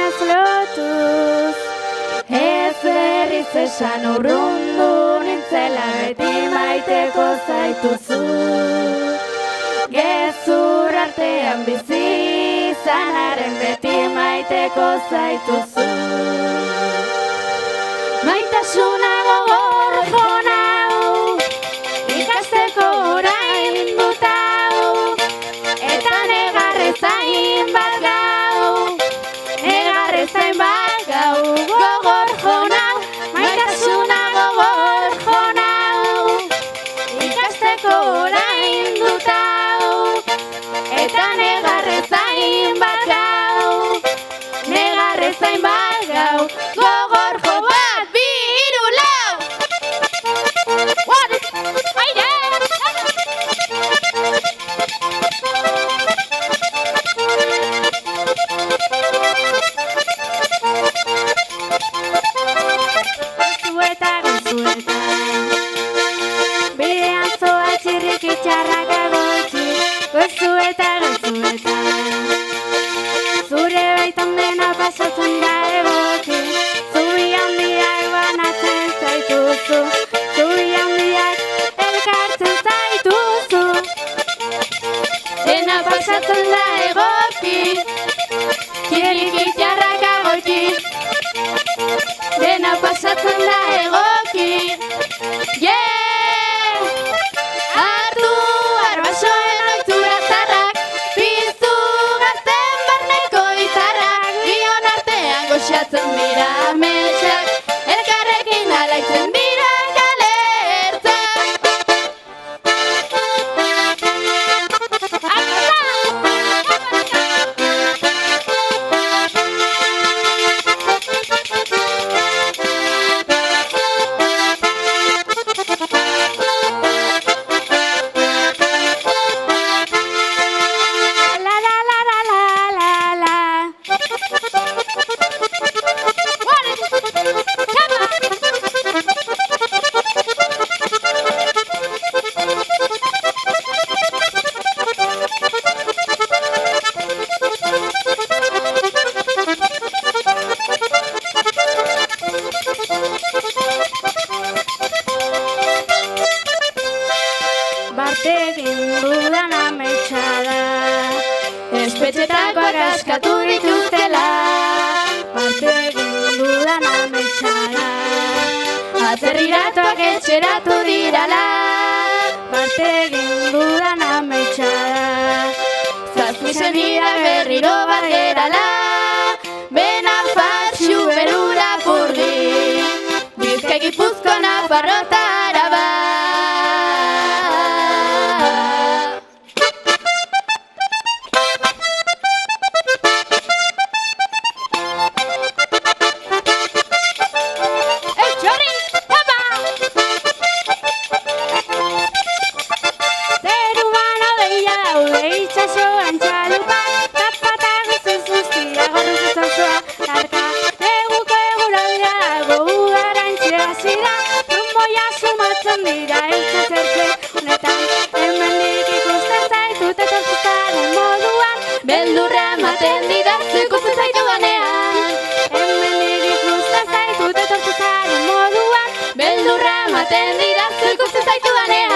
ez lotuz. Ez berriz esan urrundu nintzela beti maiteko zaituzu. Gezur artean bizi izanaren beti maiteko zaituzu. Maitasuna gogor jonau, ikasteko orain dut hau, eta negarrezain bat gau, negarrezain bat gau, gogor jonau, maitasuna gogor jonau, ikasteko orain dut hau, eta negarrezain bat gau, negarrezain bat gau, gogor jo bat, bi, hiru, lau! Aire! Bidean zoa txirrik itxarrak agotxi, gozuetan. Zure baitan dena pasatzen da egoki, zubi handiak banatzen zaituzu, zubi handiak elkartzen zaituzu. Dena pasatzen da egoki, txirrik itxarrak agotxi, dena pasatzen da egoki. Hartu arbasoen oitura zarrak, piztu gazten barneko izarrak, bion artean goxatzen dira ametsak, elkarrekin alaitzen dira kalertzak. Bartegin dudan ametxada, espetxetakoak askatu dituztela. Bartegin dudan ametxada, atzerriratuak etxeratu dirala. Bartegin dudan ametxada, zazpi senida berriro bat gerala. Bena fatxu berura purdi, Bizkai Gipuzko Nafarroa Araba. Beldurra ematen didazu ikusten zaitu ganean, hemendik ikusten zaitut etortu zaren moduan. Beldurra ematen didazu ikusten zaitu ganean.